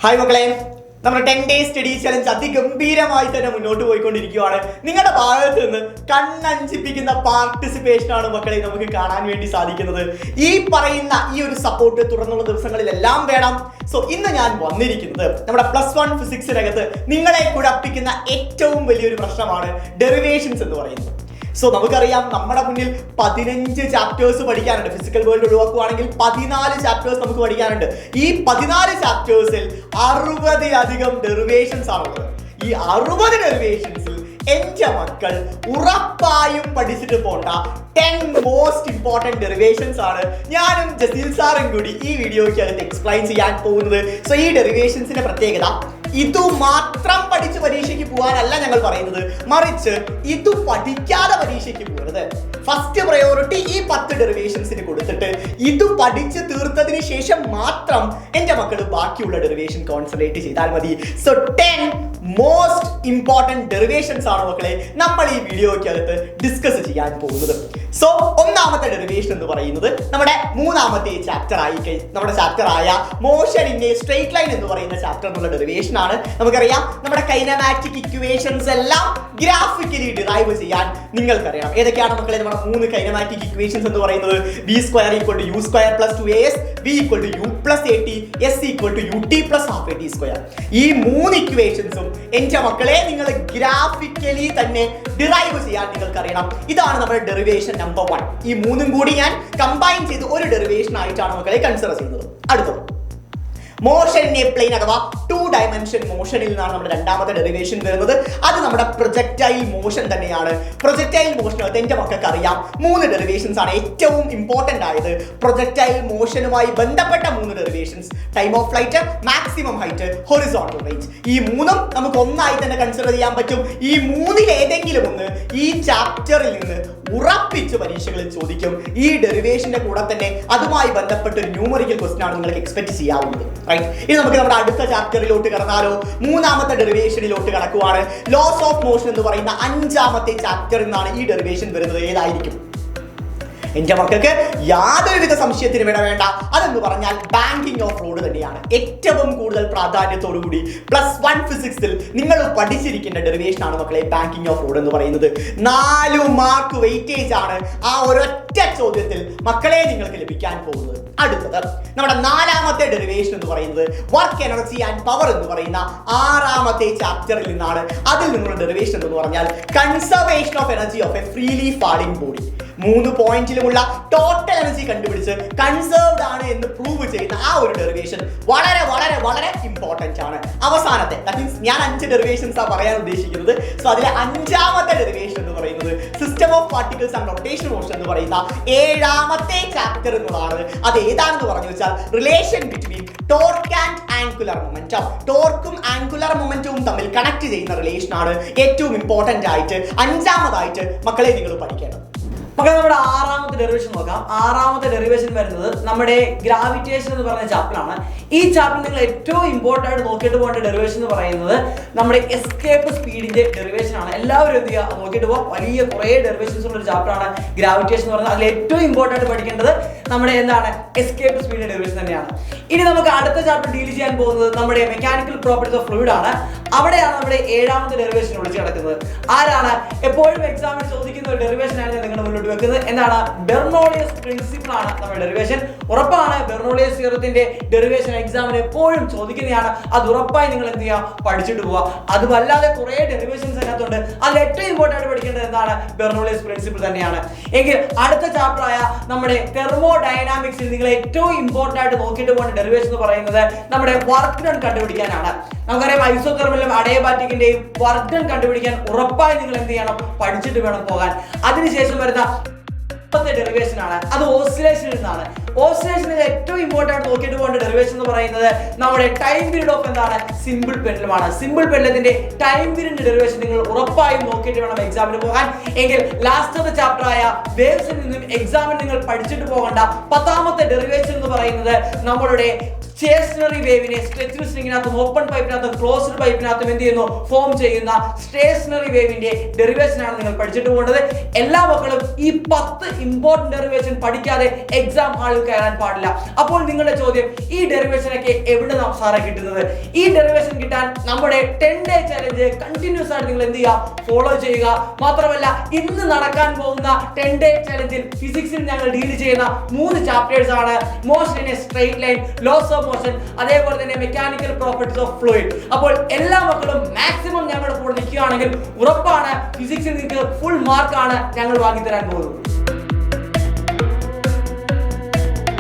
Hi മക്കളെ, നമ്മുടെ 10 day study challenge അതിഗംഭീരമായി തന്നെ മുന്നോട്ട് പോയിക്കൊണ്ടിരിക്കുകയാണ്. നിങ്ങളുടെ ഭാഗത്ത് നിന്ന് കണ്ണഞ്ചിപ്പിക്കുന്ന പാർട്ടിസിപ്പേഷൻ ആണ് മക്കളെ നമുക്ക് കാണാൻ വേണ്ടി സാധിക്കുന്നത്. ഈ പറയുന്ന ഈ ഒരു സപ്പോർട്ട് തുടർന്നുള്ള ദിവസങ്ങളിലെല്ലാം വേണം. സോ ഇന്ന് ഞാൻ വന്നിരിക്കുന്നത് നമ്മുടെ +1 ഫിസിക്സിനകത്ത് നിങ്ങളെ കുഴപ്പിക്കുന്ന ഏറ്റവും വലിയൊരു പ്രശ്നമാണ് ഡെറിവേഷൻസ് എന്ന് പറയുന്നത്. സോ നമുക്കറിയാം, നമ്മുടെ മുന്നിൽ 15 ചാപ്റ്റേഴ്സ് പഠിക്കാനുണ്ട്. ഫിസിക്കൽ വേൾഡ് ഒഴിവാക്കുകയാണെങ്കിൽ 14 ചാപ്റ്റേഴ്സ് നമുക്ക് പഠിക്കാനുണ്ട്. ഈ 14 ചാപ്റ്റേഴ്സിൽ 60-ലധികം ഡെറിവേഷൻസ് ആണുള്ളത്. ഈ 60 ഡെറിവേഷൻസിൽ എന്റെ മക്കൾ ഉറപ്പായും പഠിച്ചിട്ട് പോണ്ട 10 മോസ്റ്റ് ഇമ്പോർട്ടന്റ് ഡെറിവേഷൻസ് ആണ് ഞാനും ജസീൽ സാറും കൂടി ഈ വീഡിയോയ്ക്കകത്ത് എക്സ്പ്ലെയിൻ ചെയ്യാൻ പോകുന്നത്. സോ ഈ ഡെറിവേഷൻസിന്റെ പ്രത്യേകത, ഇതു മാത്രം പഠിച്ച് പരീക്ഷയ്ക്ക് പോകാനല്ല ഞങ്ങൾ പറയുന്നത്, മറിച്ച് ഇത് പഠിക്കാതെ പരീക്ഷയ്ക്ക് പോകരുത്. ഫസ്റ്റ് പ്രയോറിറ്റി ഈ 10 ഡെറിവേഷൻസിന് കൊടുത്തിട്ട് ഇത് പഠിച്ച് തീർത്തതിന് ശേഷം മാത്രം എന്റെ മക്കൾ ബാക്കിയുള്ള ഡെറിവേഷൻ കോൺസെൻട്രേറ്റ് ചെയ്താൽ മതി. സോ 10 മോസ്റ്റ് ഇമ്പോർട്ടന്റ് ഡെറിവേഷൻസ് ആണ് മക്കളെ നമ്മൾ ഈ വീഡിയോയ്ക്കകത്ത് ഡിസ്കസ് ചെയ്യാൻ പോകുന്നത്. സോ ഒന്നാമത്തെ ഡെറിവേഷൻ എന്ന് പറയുന്നത് നമ്മുടെ മൂന്നാമത്തെ നമ്മുടെ ചാപ്റ്റർ ആയ motion in a straight line എന്ന് പറയുന്ന ചാപ്റ്റർ എന്നുള്ള ഡെറിവേഷൻ ആണ്. നമുക്കറിയാം, നമ്മുടെ കൈനമാറ്റിക് ഇക്വേഷൻസ് എല്ലാം ഗ്രാഫിക്കലി ഡിറൈവ് ചെയ്യാൻ നിങ്ങൾക്കറിയാം. ഏതൊക്കെയാണ് മക്കളെ നമ്മുടെ 3 കൈനമാറ്റിക് ഇക്വേഷൻസ് എന്ന് പറയുന്നത്? b² = u² + 2as, v = u + at, s = ut + ½ at². ഈ 3 ഇക്വേഷൻസും എന്റെ മക്കളെ നിങ്ങൾ ഗ്രാഫിക്കലി തന്നെ ഡിറൈവ് ചെയ്യാൻ നിങ്ങൾക്കറിയണം. ഇതാണ് നമ്മുടെ ഡെറിവേഷൻ നമ്പർ 1. ഈ 3ഉം കൂടി ഞാൻ കമ്പൈൻ ചെയ്ത് ഒരു ഡെറിവേഷൻ ആയിട്ടാണ് മക്കളെ കൺസിഡർ ചെയ്യുന്നത്. അടുത്തത് മോഷൻ ഇൻ എ പ്ലെയിൻ അഥവാ 2 ഡയമെൻഷൻ മോഷനിൽ നിന്നാണ് നമ്മുടെ രണ്ടാമത്തെ ഡെറിവേഷൻ വരുന്നത്. അത് നമ്മുടെ പ്രൊജക്ടൈൽ മോഷൻ തന്നെയാണ്. പ്രൊജക്ടൈൽ മോഷനകത്ത് എന്റെ മക്കൾക്ക് അറിയാം 3 ഡെറിവേഷൻസ് ആണ് ഏറ്റവും ഇമ്പോർട്ടന്റ് ആയത്. പ്രൊജക്ടൈൽ മോഷനുമായി ബന്ധപ്പെട്ട 3 derivations: time of flight, maximum height, horizontal range. ഈ 3ഉം നമുക്ക് ഒന്നായി തന്നെ കൺസിഡർ ചെയ്യാൻ പറ്റും. ഈ 3ൽ ഏതെങ്കിലും ഒന്ന് ഈ ചാപ്റ്ററിൽ നിന്ന് ഉറപ്പിച്ച് പരീക്ഷകളിൽ ചോദിക്കും. ഈ ഡെറിവേഷന്റെ കൂടെ തന്നെ അതുമായി ബന്ധപ്പെട്ട ഒരു ന്യൂമറിക്കൽ ക്വസ്റ്റ്യൻ ആണ് നിങ്ങൾക്ക് എക്സ്പെക്ട് ചെയ്യാവുന്നത്. റൈറ്റ്, ഇനി നമുക്ക് നമ്മുടെ അടുത്ത ചാപ്റ്ററിലോട്ട് കടന്നാലോ? മൂന്നാമത്തെ ഡെറിവേഷനിലോട്ട് കടക്കുവാണ്. ലോസ് ഓഫ് മോഷൻ എന്ന് പറയുന്ന 5ാമത്തെ ചാപ്റ്ററിൽ നിന്നാണ് ഈ ഡെറിവേഷൻ വരുന്നത്. ഏതായിരിക്കും? എന്റെ മക്കൾക്ക് യാതൊരുവിധ സംശയത്തിന് വേണ്ട. അതെന്ന് പറഞ്ഞാൽ ബാങ്കിങ് ഓഫ് ഫ്ലൂയിഡ് തന്നെയാണ്. ഏറ്റവും കൂടുതൽ പ്രാധാന്യത്തോടു കൂടി +1 ഫിസിക്സിൽ നിങ്ങൾ പഠിച്ചിരിക്കേണ്ട ഡെറിവേഷൻ ആണ് മക്കളെ ബാങ്കിങ് ഓഫ് ഫ്ലൂയിഡ് എന്ന് പറയുന്നത്. 4 മാർക്ക് വെയിറ്റേജ് ആണ് ആ ഒരൊറ്റ ചോദ്യത്തിൽ മക്കളെ നിങ്ങൾക്ക് ലഭിക്കാൻ പോകുന്നത്. അടുത്തത് നമ്മുടെ 4ാമത്തെ ഡെറിവേഷൻ എന്ന് പറയുന്നത് വർക്ക് എനർജി ആൻഡ് പവർ എന്ന് പറയുന്ന 6ാമത്തെ ചാപ്റ്ററിൽ നിന്നാണ്. അതിൽ നിന്നുള്ള ഡെറിവേഷൻ എന്ന് പറഞ്ഞാൽ conservation of energy of a freely falling body. 3 പോയിന്റിലുമുള്ള ടോട്ടൽ എനർജി കണ്ടുപിടിച്ച് കൺസേർവ്ഡ് ആണ് എന്ന് പ്രൂവ് ചെയ്യുന്ന ആ ഒരു ഡെറിവേഷൻ വളരെ വളരെ വളരെ ഇമ്പോർട്ടന്റ് ആണ്. അവസാനത്തെ, ദാറ്റ് മീൻസ് ഞാൻ 5 ഡെറിവേഷൻസ് ആണ് പറയാൻ ഉദ്ദേശിക്കുന്നത്. സോ അതിലെ 5ാമത്തെ ഡെറിവേഷൻ എന്ന് പറയുന്നത് system of particles and rotation motion എന്ന് പറയുന്ന 7ാമത്തെ ചാപ്റ്റർ എന്നുള്ളതാണ്. അത് ഏതാണെന്ന് പറഞ്ഞു വെച്ചാൽ relation between torque and angular momentum. ടോർക്കും ആംഗുലർ മൊമെന്റവും തമ്മിൽ കണക്ട് ചെയ്യുന്ന റിലേഷൻ ആണ് ഏറ്റവും ഇമ്പോർട്ടന്റ് ആയിട്ട് 5ാമതായിട്ട് മക്കളെ നിങ്ങൾ പഠിക്കേണ്ടത്. മക്കളെ, നമ്മുടെ 6ാമത്തെ ഡെറിവേഷൻ നോക്കാം. 6ാമത്തെ ഡെറിവേഷൻ വരുന്നത് നമ്മുടെ ഗ്രാവിറ്റേഷൻ എന്ന് പറയുന്ന ചാപ്റ്ററാണ്. ഈ ചാപ്റ്റർ നിങ്ങൾ ഏറ്റവും ഇമ്പോർട്ടൻ്റ് ആയിട്ട് നോക്കിയിട്ട് പോകേണ്ട ഡെറിവേഷൻ എന്ന് പറയുന്നത് നമ്മുടെ എസ്കേപ്പ് സ്പീഡിന്റെ ഡെറിവേഷൻ ആണ്. എല്ലാവരും എന്ത് ചെയ്യുക, നോക്കിയിട്ട് പോകാം. വലിയ കുറേ ഡെറിവേഷൻസ് ഉള്ള ഒരു ചാപ്റ്ററാണ് ഗ്രാവിറ്റേഷൻ എന്ന് പറയുന്നത്. അതിൽ ഏറ്റവും ഇമ്പോർട്ടൻ്റ് ആയിട്ട് പഠിക്കേണ്ടത് നമ്മുടെ എന്താണ്, എസ്കേപ്പ് സ്പീഡിന്റെ ഡെറിവേഷൻ തന്നെയാണ്. ഇനി നമുക്ക് അടുത്ത ചാപ്റ്റർ ഡീൽ ചെയ്യാൻ പോകുന്നത് നമ്മുടെ മെക്കാനിക്കൽ പ്രോപ്പർട്ടീസ് ഓഫ് ഫ്ലൂയിഡ് ആണ്. അവിടെയാണ് നമ്മുടെ 7ാമത്തെ ഡെറിവേഷൻ വിളിച്ച് കിടക്കുന്നത്. ആരാണ് എപ്പോഴും എക്സാമിന് ചോദിക്കുന്ന ഒരു ഡെറിവേഷൻ ആണ് ഞാൻ നിങ്ങളുടെ മുന്നോട്ട് വെക്കുന്നത്. എന്താണ്? ബെർണോളിയസ് പ്രിൻസിപ്പിൾ ആണ് നമ്മുടെ ഡെറിവേഷൻ. ഉറപ്പാണ്, ബെർണോളിയസ് തിയറത്തിന്റെ ഡെറിവേഷൻ എക്സാമിന് എപ്പോഴും ചോദിക്കുന്നതാണ്. അത് ഉറപ്പായി നിങ്ങൾ എന്ത് ചെയ്യുക, പഠിച്ചിട്ട് പോവുക. അതുമല്ലാതെ കുറെ ഡെറിവേഷൻസ് അതിനകത്തുണ്ട്. അതിൽ ഏറ്റവും ഇമ്പോർട്ടൻ്റ് ആയിട്ട് പഠിക്കേണ്ടത് എന്താണ്? ബെർണോളിയസ് പ്രിൻസിപ്പിൾ തന്നെയാണ്. എങ്കിൽ അടുത്ത ചാപ്റ്റർ ആയ നമ്മുടെ തെർമോഡൈനാമിക്സിൽ നിങ്ങൾ ഏറ്റവും ഇമ്പോർട്ടൻ്റ് ആയിട്ട് നോക്കിയിട്ട് പോകുന്ന ഡെറിവേഷൻ എന്ന് പറയുന്നത് നമ്മുടെ വർക്ക് ഡൺ കണ്ടുപിടിക്കാനാണ്. നമുക്കറിയാം, ഐസോതെർമലിലും അഡയബാറ്റിക്കിന്റെയും വർക്ക് ഡൺ കണ്ടുപിടിക്കാൻ ഉറപ്പായി നിങ്ങൾ എന്ത് ചെയ്യണം, പഠിച്ചിട്ട് വേണം പോകാൻ. അതിനുശേഷം വരുന്ന ഡെറിവേഷൻ ആണ്, അത് ഓസിലേഷനിൽ നിന്നാണ്. ഓസിലേഷനിൽ ഏറ്റവും ഇമ്പോർട്ടൻ്റ് ആയിട്ട് നോക്കിയിട്ട് പോകേണ്ട ഡെറിവേഷൻ എന്ന് പറയുന്നത് നമ്മുടെ ടൈം പീരീഡ് ഓഫ് എന്താണ്, സിമ്പിൾ പെൻഡലമാണ്. സിമ്പിൾ പെൻഡലത്തിന്റെ ടൈം പീരീഡിന്റെ ഡെറിവേഷൻ നിങ്ങൾ ഉറപ്പായും നോക്കിയിട്ട് വേണം എക്സാമിന് പോകാൻ. എങ്കിൽ ലാസ്റ്റത്തെ ചാപ്റ്റർ ആയ വേവ്സിൽ നിന്നും എക്സാമിന് നിങ്ങൾ പഠിച്ചിട്ട് പോകേണ്ട 10ാമത്തെ ഡെറിവേഷൻ എന്ന് പറയുന്നത് നമ്മളുടെ സ്റ്റേഷനറി വേവിനെ സ്ട്രെച്ച്ഡ് സ്ട്രിങ്ങിനകത്തും ഓപ്പൺ പൈപ്പിനകത്തും ക്ലോസ്ഡ് പൈപ്പിനകത്തും എന്ത് ചെയ്യുന്നു, ഫോം ചെയ്യുന്ന സ്റ്റേഷനറി വേവിന്റെ ഡെറിവേഷൻ ആണ് നിങ്ങൾ പഠിച്ചിട്ട് പോകേണ്ടത്. എല്ലാ മക്കളും ഈ 10 ഇമ്പോർട്ടന്റ് ഡെറിവേഷൻ പഠിക്കാതെ എക്സാം ഹാളിൽ കയറാൻ പാടില്ല. അപ്പോൾ നിങ്ങളുടെ ചോദ്യം, ഈ ഡെറിവേഷൻ ഒക്കെ എവിടെ സാറേ കിട്ടുന്നത്? ഈ ഡെറിവേഷൻ കിട്ടാൻ നമ്മുടെ 10-day ചലഞ്ച് കണ്ടിന്യൂസ് ആയിട്ട് നിങ്ങൾ എന്ത് ചെയ്യുക, ഫോളോ ചെയ്യുക. മാത്രമല്ല ഇന്ന് നടക്കാൻ പോകുന്ന 10-day ചലഞ്ചിൽ ഫിസിക്സിൽ ഞങ്ങൾ ഡീൽ ചെയ്യുന്ന 3 ചാപ്റ്റേഴ്സ് ആണ് motion in a straight line, laws of motion, അതേപോലെ തന്നെ മെക്കാനിക്കൽ പ്രോപ്പർട്ടീസ് ഓഫ് ഫ്ലൂയിഡ്. അപ്പോൾ എല്ലാ മക്കളും മാക്സിമം ഞങ്ങളുടെ കൂടെ നിൽക്കുകയാണെങ്കിൽ ഉറപ്പാണ് ഫിസിക്സിൽ നിങ്ങൾക്ക് ഫുൾ മാർക്കാണ് ഞങ്ങൾ വാങ്ങി തരാൻ പോകുന്നത്.